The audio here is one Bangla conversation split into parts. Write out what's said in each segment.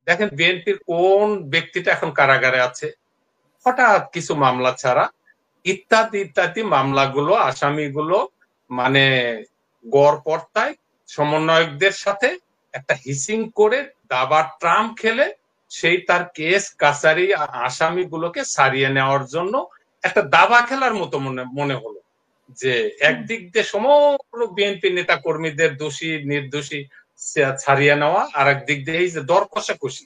দেখেন বিএনপির কোন ব্যক্তিটা এখন কারাগারে আছে, হঠাৎ কিছু মামলা ছাড়া ইত্যাদি ইত্যাদি মামলাগুলো আসামিগুলো মানে গড়পড়তায় সমন্বয়কদের সাথে একটা হিসিং করে দাবার ট্রাম খেলে সেই তার কেস কাছারি আসামিগুলোকে সারিয়ে নেওয়ার জন্য একটা দাবা খেলার মতো মনে হলো, যে একদিক দিয়ে সমগ্র বিএনপি নেতা কর্মীদের দোষী নির্দোষী ছাড়িয়ে নেওয়া, আর একদিক দিয়ে এই যে দর কষাকষি,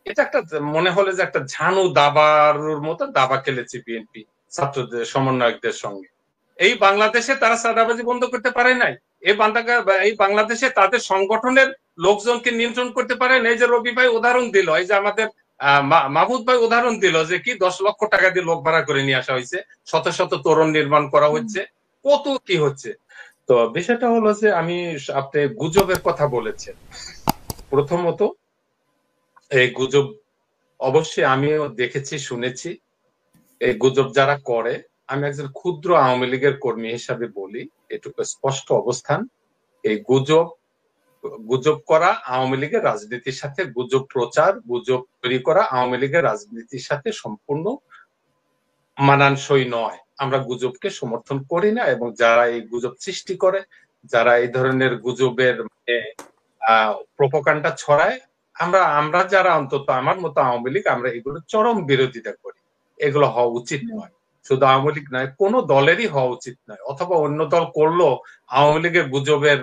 এটা একটা মনে হলো যে একটা ঝানু দাবারুর মতো দাবা খেলেছে বিএনপি ছাত্রদের সমন্বয়কদের সঙ্গে। এই বাংলাদেশে তারা চাঁদাবাজি বন্ধ করতে পারে নাই, এই বাংলাদেশে তাদের সংগঠনের লোকজনকে নিয়ন্ত্রণ করতে পারে না। এই যে রবি ভাই উদাহরণ দিল, এই যে আমাদের মাহবুব ভাই উদাহরণ দিল যে কি 10 লক্ষ টাকা দিয়ে লোক ভাড়া করে নিয়ে আসা হয়েছে, শত শত তোরণ নির্মাণ করা হচ্ছে, কত কি হচ্ছে। তো বিষয়টা হলো যে আপনি গুজবের কথা বলেছেন। প্রথমত এই গুজব অবশ্যই আমিও দেখেছি, শুনেছি। এই গুজব যারা করে, আমি একজন ক্ষুদ্র আওয়ামী লীগের কর্মী হিসাবে বলি, এটুকু স্পষ্ট অবস্থান, এই গুজব করা আওয়ামী লীগের রাজনীতির সাথে, গুজব প্রচার, গুজব তৈরি করা আওয়ামী লীগের রাজনীতির সাথে সম্পূর্ণ মানানসই নয়। আমরা গুজবকে সমর্থন করি না, এবং যারা এই গুজব সৃষ্টি করে, যারা এই ধরনের গুজবের প্রোপাগান্ডা ছড়ায়, আমরা যারা, অন্তত আমার মতো আওয়ামী লীগ, আমরা এগুলো চরম বিরোধিতা করি। এগুলো হওয়া উচিত নয়, শুধু আওয়ামী লীগ নয়, কোন দলেরই হওয়া উচিত নয়। অথবা অন্য দল করলো আওয়ামী লীগের গুজবের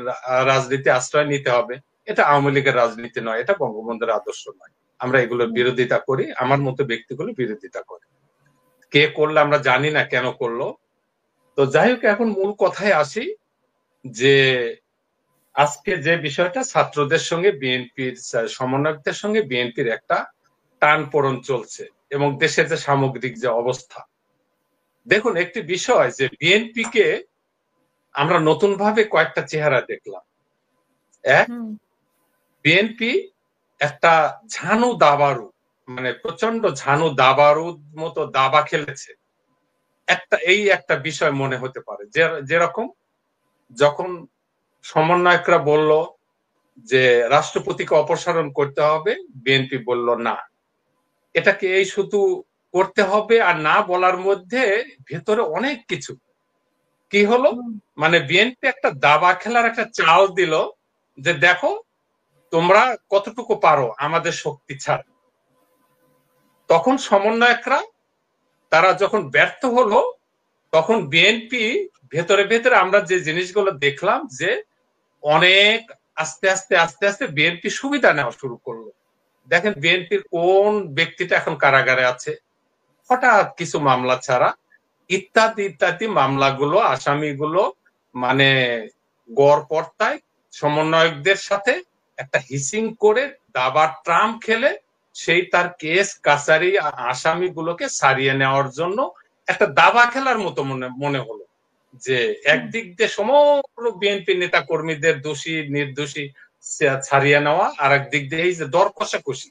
রাজনীতি আশ্রয় নিতে হবে, এটা আওয়ামী লীগের রাজনীতি নয়, এটা বঙ্গবন্ধুর আদর্শ নয়। আমরা এগুলোর বিরোধিতা করি, আমার মতো ব্যক্তিগুলো বিরোধিতা করে। কে করলে আমরা জানি না কেন করলো। তো যাই হোক, এখন মূল কথায় আসি, যে আজকে যে বিষয়টা, ছাত্রদের সঙ্গে বিএনপির সমন্বয়কদের সঙ্গে বিএনপির একটা টানপোড়েন চলছে, এবং দেশের যে সামগ্রিক যে অবস্থা, দেখুন একটি বিষয় যে বিএনপিকে আমরা নতুন ভাবে কয়েকটা চেহারা দেখলাম। এক, বিএনপি একটা ঝানু দাবারু, মানে প্রচন্ড ঝানু দাবারুর মতো দাবা খেলেছে। একটা বিষয় মনে হতে পারে, যেরকম যখন সমন্বয়করা বলল যে রাষ্ট্রপতিকে অপসারণ করতে হবে, বিএনপি বলল না। এটাকে এই শুধু করতে হবে আর না বলার মধ্যে ভেতরে অনেক কিছু। কি হলো, মানে বিএনপি একটা দাবা খেলার একটা চাল দিল, যে দেখো তোমরা কতটুকু পারো আমাদের শক্তি ছাড়। তখন সমন্বয়করা তারা যখন ব্যর্থ হলো, তখন বিএনপি ভেতরে ভেতরে আমরা যে জিনিসগুলো দেখলাম, যে অনেক আস্তে আস্তে আস্তে আস্তে বিএনপি সুবিধা নেওয়া শুরু করলো। দেখেন বিএনপির কোন ব্যক্তিটা এখন কারাগারে আছে, হঠাৎ কিছু মামলা ছাড়া ইত্যাদি ইত্যাদি মামলাগুলো আসামিগুলো মানে গড়পড়তায় সমন্বয়কদের সাথে একটা হিসিং করে দাবার ট্রাম খেলে সেই তার কেস কাছারি আসামিগুলোকে সারিয়ে নেওয়ার জন্য একটা দাবা খেলার মতো মনে হলো, যে একদিক দিয়ে সমগ্র বিএনপি নেতা কর্মীদের দোষী নির্দোষী ছাড়িয়ে নেওয়া, আর একদিক দিয়ে এই যে দর কষাকষি,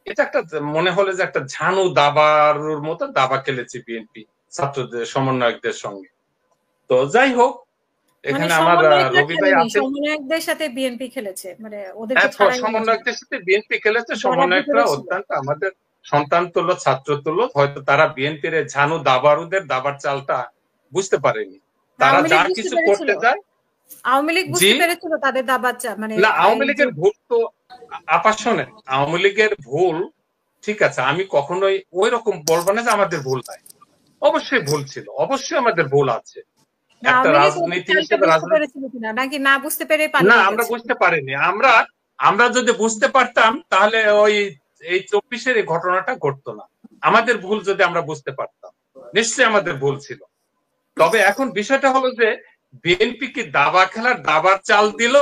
এটা একটা মনে হলো যে একটা ঝানু দাবারুর মতো দাবা খেলেছে বিএনপি ছাত্রদের সমন্বয়কদের সঙ্গে। তো যাই হোক, এখানে আমার রবি ভাই আছে, সমন্বয়কদের সাথে বিএনপি খেলেছে, মানে সমন্বয়কদের সাথে বিএনপি খেলেছে। সমন্বয়করা অত্যন্ত আমাদের সন্তান তুল্য, ছাত্র তুল্য। হয়তো তারা বিএনপির ঝানু দাবারুদের দাবার চালটা বুঝতে পারেনি। তারা যা কিছু করতে যায়, আওয়ামী লীগ বুঝতে পেরেছিল তাদের দাবার চাল, মানে না, আওয়ামী লীগের ভুল তো আপাশনে, আওয়ামী লীগের ভুল ঠিক আছে, আমি কখনোই ওই রকম বলবো না যে আমাদের ভুল নাই। অবশ্যই ভুল ছিল, অবশ্যই আমাদের ভুল আছে। একটা রাজনীতি হিসেবে নাকি না বুঝতে পেরে না, আমরা বুঝতে পারিনি। আমরা যদি বুঝতে পারতাম, তাহলে এই 24-এর এই ঘটনাটা ঘটতো না। আমাদের ভুল যদি আমরা বুঝতে পারতাম, নিশ্চয়ই আমাদের ভুল ছিল। তবে এখন বিষয়টা হলো যে বিএনপি কি দাবা খেলার দাবার চাল দিল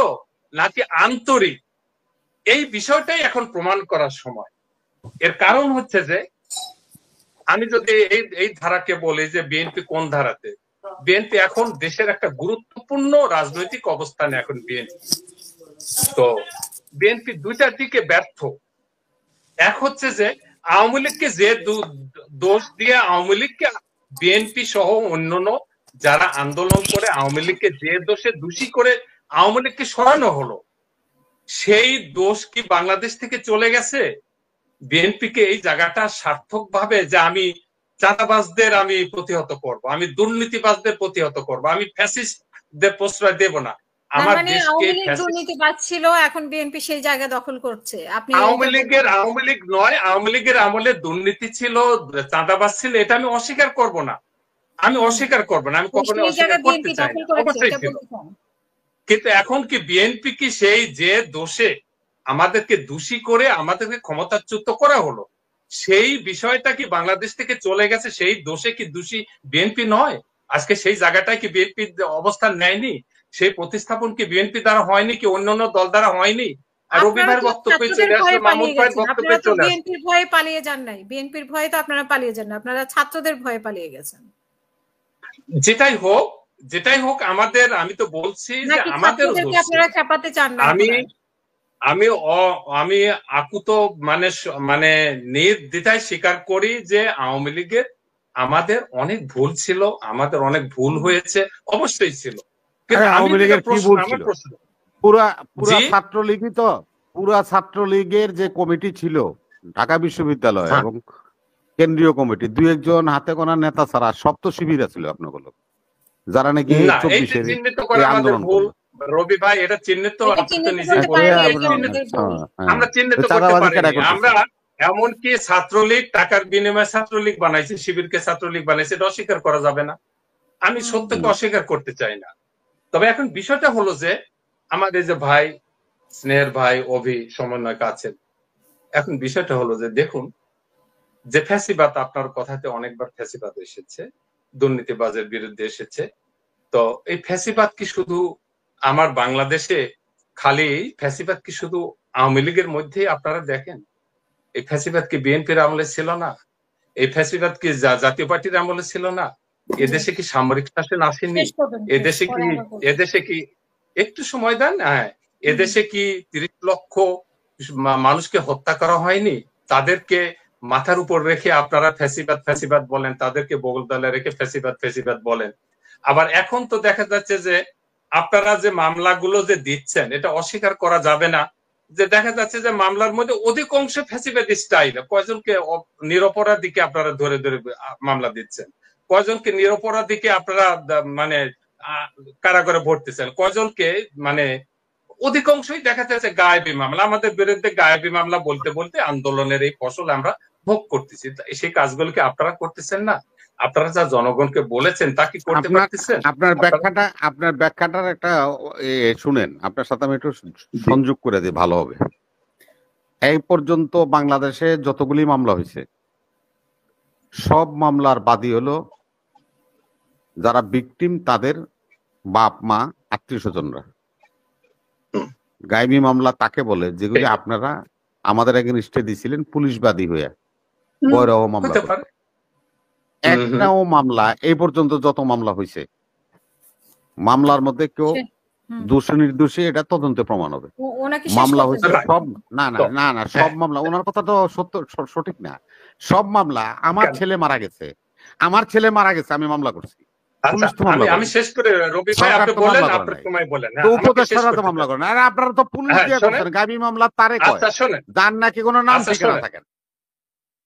নাকি আন্তরিক, এই বিষয়টাই এখন প্রমাণ করার সময়। এর কারণ হচ্ছে যে আমি যদি এই ধারাকে বলি যে বিএনপি কোন ধারাতে, বিএনপি এখন দেশের একটা গুরুত্বপূর্ণ রাজনৈতিক অবস্থানে এখন বিএনপি। তো বিএনপি দুইটার দিকে ব্যর্থ। এক হচ্ছে যে আওয়ামী লীগকে যে দোষ দিয়ে আওয়ামী লীগকে বিএনপি সহ অন্যান্য যারা আন্দোলন করে আওয়ামী লীগকে যে দোষে দোষী করে আওয়ামী লীগকে সরানো হলো, সেই দোষ কি বাংলাদেশ থেকে চলে গেছে? বিএনপিকে এই জায়গাটা সার্থক ভাবে যে আমি চাঁদাবাজদের আমি প্রতিহত করব, আমি দুর্নীতিবাজদের প্রতিহত করব, আমি ফ্যাসিস্টদের প্রশ্রয় দেব না। আমার দেশকে দুর্নীতিবাজ ছিল, এখন বিএনপি সেই জায়গা দখল করছে। আপনি আওয়ামী লীগ নয়, আওয়ামী লীগের আমলে দুর্নীতি ছিল, চাঁদাবাজ ছিল, এটা আমি অস্বীকার করব না, আমি অস্বীকার করব না, আমি কখনো অস্বীকার করতে চাই না, অবশ্যই ছিল। কিন্তু এখন কি বিএনপি কি সেই যে দোষে আমাদেরকে দোষী করে আমাদেরকে ক্ষমতাচ্যুত করা হলো, সেই বিষয়টা কি বাংলাদেশ থেকে চলে গেছে, সেই দোষে কি দোষী বিএনপি নয়? আজকে সেই জায়গাটায় কি বিএনপি অবস্থান নেয়নি? সেই প্রতিস্থাপন কি বিএনপি দ্বারা হয়নি, কি অন্যান্য দল দ্বারা হয়নি? আর রবি ভাইয়ের বক্তব্যে চলে আসলে, মামুন ভাইয়ের বক্তব্যে চলে আসলে। বিএনপির ভয়ে পালিয়ে যান নাই, বিএনপির ভয়ে তো আপনারা পালিয়ে যান না, আপনারা ছাত্রদের ভয়ে পালিয়ে গেছেন। যেটাই হোক আমাদের, আমি তো বলছি যে আমাদের আপনারা খেপাতে চান না। আমি আকুত মানে নির্দ্বিধায় স্বীকার করি যে আওয়ামী লীগের আমাদের অনেক ভুল ছিল, আমাদের অনেক ভুল হয়েছে, অবশ্যই ছিল। আওয়ামী লীগের কি ভুল ছিল? পুরা ছাত্রলীগই তো, পুরা ছাত্রলীগের যে কমিটি ছিল ঢাকা বিশ্ববিদ্যালয় এবং কেন্দ্রীয় কমিটি, দুই একজন হাতে গোনা নেতা ছাড়া সব তো শিবির ছিল আপনাগুলো, যারা নাকি 24-এর আন্দোলন। রবি ভাই এটা চিহ্নিত, আমরা চিহ্নিত করতে পারি। আমরা এমনকি ছাত্রলীগ টাকার বিনিময়ে ছাত্রলীগ বানাইছে, শিবিরকে ছাত্রলীগ বানাইছে, এটা অস্বীকার করা যাবে না। আমি সত্যকে অস্বীকার করতে চাই না। তবে এখন বিষয়টা হলো যে আমাদের যে ভাই, স্নেহের ভাই অভি সমন্বয়ক আছেন, এখন বিষয়টা হলো যে দেখুন, যে ফ্যাসিবাদ, আপনার কথাতে অনেকবার ফ্যাসিবাদ এসেছে, দুর্নীতিবাজের বিরুদ্ধে এসেছে। তো এই ফ্যাসিবাদ কি শুধু আমার বাংলাদেশে, খালি ফ্যাসিবাদ কি শুধু আওয়ামী লীগের মধ্যেই আপনারা দেখেন? এই ফ্যাসিবাদ কি বিএনপির আমলে ছিল না? এই ফ্যাসিবাদ কি জাতীয় পার্টির আমলে ছিল না? এদেশে কি সামরিক শাসন আসেনি? এদেশে কি একটু সময় দেন, হ্যাঁ, এদেশে কি 30 লক্ষ মানুষকে হত্যা করা হয়নি? তাদেরকে মাথার উপর রেখে আপনারা ফ্যাসিবাদ বলেন, তাদেরকে বগল দলে রেখে ফ্যাসিবাদ বলেন। আবার এখন তো দেখা যাচ্ছে যে আপনারা যে মামলাগুলো যে দিচ্ছেন, এটা অস্বীকার করা যাবে না যে দেখা যাচ্ছে যে মামলার মধ্যে অধিকাংশ ফ্যাসিবাদী স্টাইল। কয়জনকে নিরপরাধীকে আপনারা ধরে ধরে মামলা দিচ্ছেন, কয়জনকে নিরপরাধীকে আপনারা মানে কারাগারে ভরতেছেন, কয়জনকে মানে অধিকাংশই দেখা যাচ্ছে গায়েবী মামলা। আমাদের বিরুদ্ধে গায়েবী মামলা বলতে বলতে আন্দোলনের এই ফসল আমরা ভোগ করতেছি। সেই কাজগুলোকে আপনারা করতেছেন না? আপনারা যা জনগণকে বলেছেন তা কি করতে পারতেছেন? আপনার ব্যাখ্যাটার একটা শুনেন, আপনার সাথে আমি একটু সংযোগ করে দিই, ভালো হবে। এই পর্যন্ত বাংলাদেশে যতগুলি মামলা হয়েছে, সব মামলার বাদী হলো যারা ভিকটিম, তাদের বাপ মা আত্মীয় স্বজনরা। গায়েবী মামলা তাকে বলে যেগুলি আপনারা আমাদের এগেইনস্টে দিয়েছিলেন পুলিশ বাদী হয়ে, বৈরহ মামলা। একটাও মামলা এই পর্যন্ত যত মামলা হয়েছে, মামলার মধ্যে কেউ দোষী নির্দোষী এটা তদন্তে প্রমাণ হবে। মামলা হয়েছে সব, না না না না, সব মামলা, ওনার কথা তো সঠিক না। সব মামলা, আমার ছেলে মারা গেছে, আমি মামলা করছি, আমি শেষ করে রবি ভাই আপনি বলেন, আপনার সময় বলেন। উপদেষ্টারা তো মামলা করেন, আর আপনারা তো পুলিশ দিয়ে করছেন। গাবি মামলা তারে কয়, যার নাকি কোনো নাম ঠিকানা থাকে না।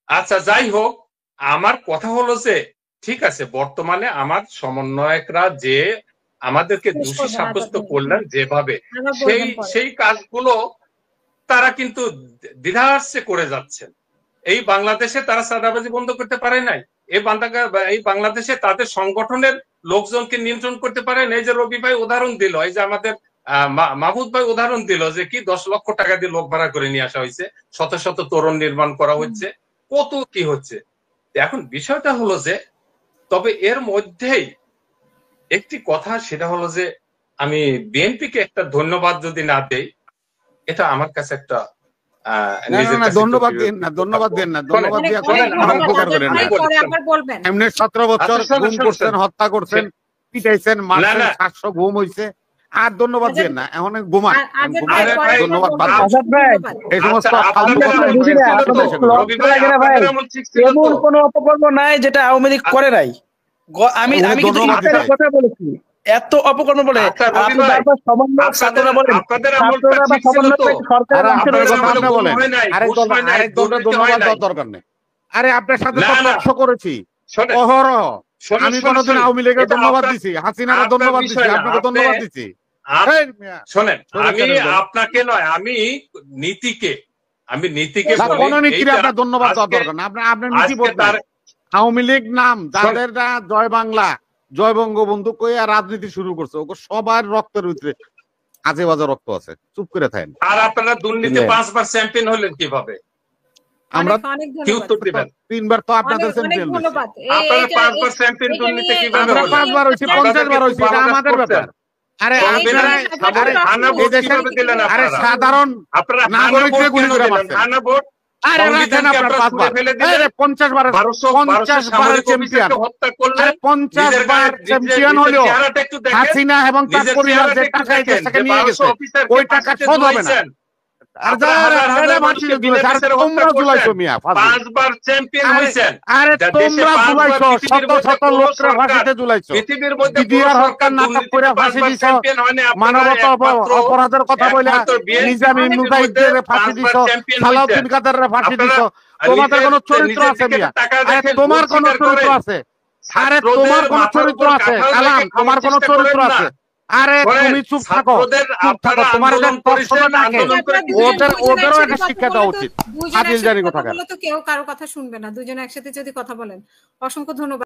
আচ্ছা, যাই হোক, আমার কথা হলো যে ঠিক আছে, বর্তমানে আমার সমন্বয়করা যে আমাদেরকে দোষী সাব্যস্ত করলেন যেভাবে, সেই কাজগুলো তারা কিন্তু দ্বিধার্ষে করে যাচ্ছেন। এই বাংলাদেশে তারা চাঁদাবাজি বন্ধ করতে পারে নাই, এই বাংলাদেশে তাদের সংগঠনের লোকজনকে নিয়ন্ত্রণ করতে পারে না। এই যে রবি ভাই উদাহরণ দিল, এই যে আমাদের মাহবুব ভাই উদাহরণ দিল যে কি 10 লক্ষ টাকা দিয়ে লোক ভাড়া করে নিয়ে আসা হয়েছে, শত শত তোরণ নির্মাণ করা হচ্ছে, কত কি হচ্ছে। এখন বিষয়টা হলো যে, তবে এর মধ্যেই একটি কথা, সেটা হলো যে আমি বিএনপিকে একটা ধন্যবাদ যদি না দেই, এটা আমার কাছে একটা ধন্যবাদ দেন না, ধন্যবাদ দিয়ে উপকার করেন না। এমনি 17 বছর গুম করছেন, হত্যা করছেন, পিটাইছেন, মারছেন, 700 গুম হইছে, আর ধন্যবাদ দেন না। এখন ঘুমান, ধন্যবাদ বাদ এই সমস্ত কোনো অপকর্ম নাই যেটা আওয়ামী লীগ করে নাই। আমি কথা বলেছি, এত অপকর্ম বলে আচ্ছা, আপনি রবি ভাই, বারবার সমন্বয় ছাত্ররা বলেন, আপনাদের আমলটা ছাত্ররা বা ঠিক ছিল সমন্বয় তো? সরকারের আরে অংশ আপনারা রয়েছে। কথা আপনি বলেন, হয় নাই, আরেক ঘুষ হয় নাই, দলটা দুর্নীতি হয় ধন্যবাদ নাই। দেওয়ার দরকার নেই। আরে আপনার সাথে না, তো না। টকশো করেছি শোনেন, অহরহ। শোনেন, আমি শোনেন, কোনোদিন শোনেন। আওয়ামী লীগের এটা ধন্যবাদ আপনার- দিছি, হাসিনাকে আপনার ধন্যবাদ দিছি, বিষয় না। আপনাকে আপনি- ধন্যবাদ দিছি। আপ- এই মিয়া, শোনেন, শোনেন, আমি শোনেন, শোনেন। আপনাকে নয়, আমি নীতিকে না, বলি। কোনো নীতির এইটা আপনার ধন্যবাদ দেওয়ার আজকে- দরকার না, আপনার নীতি আজকে বোধ তার নাই। আওয়ামী লীগ নাম যাদের জয় বাংলা জয় বঙ্গবন্ধু কইয়া রাজনীতি শুরু করছে, ওকে সবার রক্তের ভিতরে আজে বাজে রক্ত আছে, চুপ করে থাকেন। আর আপনারা দুর্নীতি বুঝলেন? 5 বার চ্যাম্পিয়ন হলেন কিভাবে? আমরা অনেক কি ধন্যবাদ। উত্তর দিবেন? 3 বার তো আপনাদের অনেক চ্যাম্পিয়ন হয়েছে। ধন্যবাদ। আপনারা 5 বার চ্যাম্পিয়ন এটা দুর্নীতি নিয়ে- কিভাবে আমরা হলেন? 5 বার হয়েছি, 50 বার হয়েছি, এটা আমাদের ব্যাপার। আরে আপনারা এই দেশের আরে সাধারণ নাগরিকদের গুলি করে মারছেন। আরে রাখেন আপনার 5 বার, আরে 50 বারের 50 বারের চ্যাম্পিয়ন, আরে 50 বার চ্যাম্পিয়ন হলো হাসিনা এবং তার পরিবার যে টাকা এই দেশ থেকে নিয়ে গেছে, ওই টাকা শোধ হবে না। আর যারা মাটি জুলাইছে, আর তোমরা জুলাইছো মিয়া ফাঁসি। 5 বার চ্যাম্পিয়ন হইছেন। আরে যা দেশে তোমরা 5 বার জুলাইছো, পৃথিবীর শত মধ্যে শত কোনো লোককে সরকার ফাঁসিতে জুলাইছো। পৃথিবীর মধ্যে বিডিআর কোনো হত্যা সরকার নাটক করে দুর্নীতিতে ফাঁসি 5 বার দিছো, চ্যাম্পিয়ন হয় না। আপনারা মানবতা একমাত্র অপরাধের কথা বলে একমাত্র BNP নিজামী পৃথিবীর মুজাহিদের মধ্যে ফাঁসি 5 বার দিছো, চ্যাম্পিয়ন সালাউদ্দিন হইছেন। কাদেরের ফাঁসি আপনারা দিছো। তোমাদের কোনো চরিত্র নিজের আছে দিকে মিয়া? টাকা আরে দেখেন, তোমার ভোট কোনো স্বীকার চরিত্র করেন। আছে? আরে ছাত্রদের তোমার কোনো মাথার চরিত্র উপর আছে? কাঁঠাল কালাম, রেখে তোমার কোনো চেষ্টা চরিত্র করেন না। আছে? আরে শোনেন, তুমি চুপ থাকো, ছাত্রদের চুপ থাকো। আপনারা তোমার আন্দোলন যে করেছেন, প্রশ্নটা থাকে, আন্দোলন করে ওদেরও একটা শিক্ষা দেওয়া উচিত। দুজনে আদিল জানি একসাথে কথা কোথাকার। বলে তো কেউ কারো কথা শুনবে না। দুজনে একসাথে যদি কথা বলেন। অসংখ্য ধন্যবাদ।